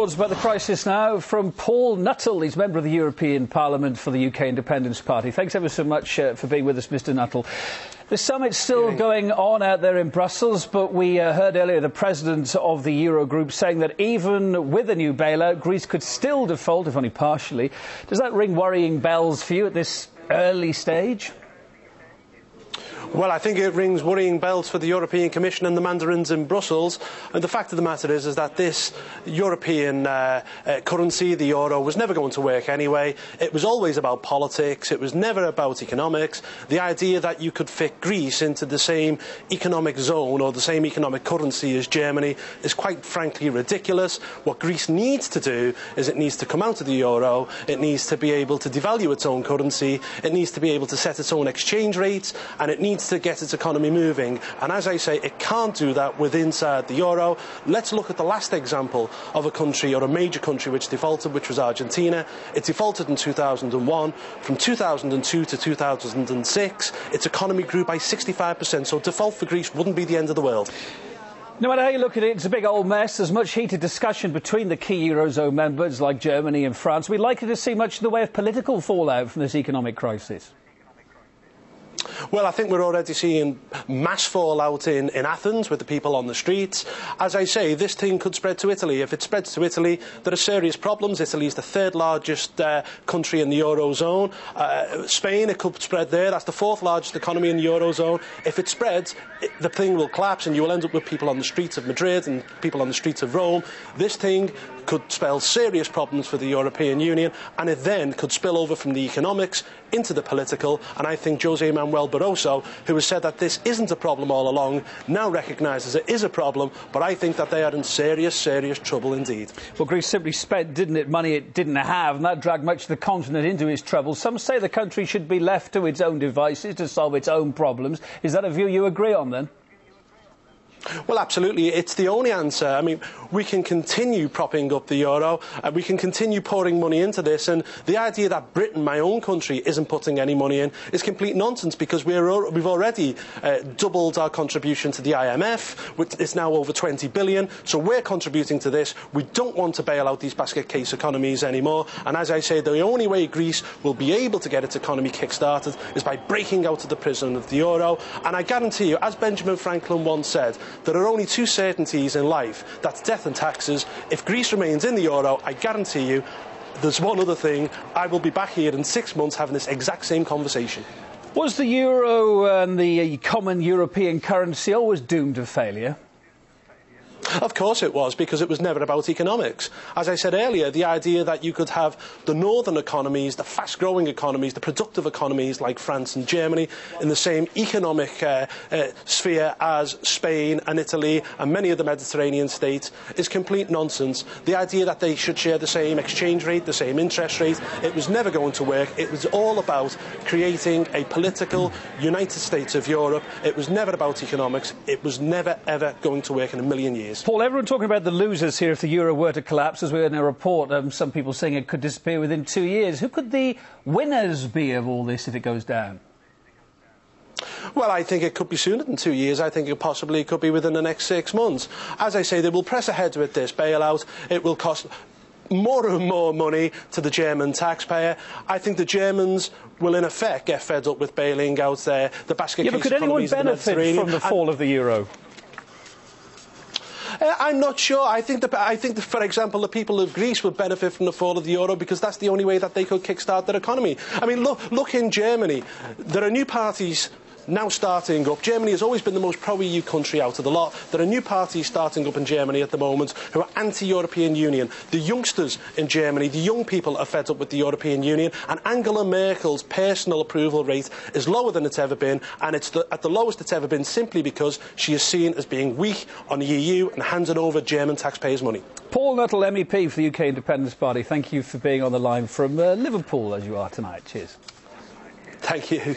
About the crisis now from Paul Nuttall. He's member of the European Parliament for the UK Independence Party. Thanks ever so much for being with us, Mr Nuttall. The summit's still going on out there in Brussels, but we heard earlier the president of the Eurogroup saying that even with a new bailout, Greece could still default, if only partially. Does that ring worrying bells for you at this early stage? Well, I think it rings worrying bells for the European Commission and the mandarins in Brussels. And the fact of the matter is that this European currency, the euro, was never going to work anyway. It was always about politics. It was never about economics. The idea that you could fit Greece into the same economic zone or the same economic currency as Germany is quite frankly ridiculous. What Greece needs to do is it needs to come out of the euro. It needs to be able to devalue its own currency. It needs to be able to set its own exchange rates, and it needs to get its economy moving. And as I say, it can't do that with inside the euro. Let's look at the last example of a country or a major country which defaulted, which was Argentina. It defaulted in 2001. From 2002 to 2006, its economy grew by 65%. So default for Greece wouldn't be the end of the world. No matter how you look at it, it's a big old mess. There's much heated discussion between the key Eurozone members like Germany and France. Are we likely to see much in the way of political fallout from this economic crisis? Well, I think we're already seeing mass fallout in Athens with the people on the streets. As I say, this thing could spread to Italy. If it spreads to Italy, there are serious problems. Italy is the third largest country in the Eurozone. Spain, it could spread there. That's the fourth largest economy in the Eurozone. If it spreads, the thing will collapse and you will end up with people on the streets of Madrid and people on the streets of Rome. This thing could spell serious problems for the European Union, and it then could spill over from the economics into the political. And I think José Manuel Barroso, who has said that this isn't a problem all along, now recognises it is a problem, but I think that they are in serious, serious trouble indeed. Well, Greece simply spent, didn't it, money it didn't have, and that dragged much of the continent into its trouble. Some say the country should be left to its own devices to solve its own problems. Is that a view you agree on, then? Well, absolutely. It's the only answer. I mean, we can continue propping up the euro, and we can continue pouring money into this, and the idea that Britain, my own country, isn't putting any money in is complete nonsense, because we've already doubled our contribution to the IMF, which is now over 20 billion, so we're contributing to this. We don't want to bail out these basket case economies anymore, and as I say, the only way Greece will be able to get its economy kick-started is by breaking out of the prison of the euro. And I guarantee you, as Benjamin Franklin once said, there are only two certainties in life, that's death and taxes. If Greece remains in the euro, I guarantee you, there's one other thing, I will be back here in 6 months having this exact same conversation. Was the euro and the common European currency always doomed to failure? Of course it was, because it was never about economics. As I said earlier, the idea that you could have the northern economies, the fast-growing economies, the productive economies like France and Germany in the same economic sphere as Spain and Italy and many of the Mediterranean states is complete nonsense. The idea that they should share the same exchange rate, the same interest rate, it was never going to work. It was all about creating a political United States of Europe. It was never about economics. It was never, ever going to work in a million years. Paul, everyone talking about the losers here if the euro were to collapse, as we heard in a report, some people saying it could disappear within 2 years. Who could the winners be of all this if it goes down? Well, I think it could be sooner than 2 years. I think it possibly could be within the next 6 months. As I say, they will press ahead with this bailout. It will cost more and more money to the German taxpayer. I think the Germans will, in effect, get fed up with bailing out the basket case economies of the Mediterranean. Could anyone benefit from the fall of the euro? I'm not sure. I think, for example, the people of Greece would benefit from the fall of the euro because that's the only way that they could kickstart their economy. I mean, look in Germany. There are new parties now starting up. Germany has always been the most pro-EU country out of the lot. There are new parties starting up in Germany at the moment who are anti-European Union. The youngsters in Germany, the young people, are fed up with the European Union, and Angela Merkel's personal approval rate is lower than it's ever been, and it's at the lowest it's ever been simply because she is seen as being weak on the EU and handing over German taxpayers' money. Paul Nuttall MEP for the UK Independence Party, thank you for being on the line from Liverpool as you are tonight. Cheers. Thank you.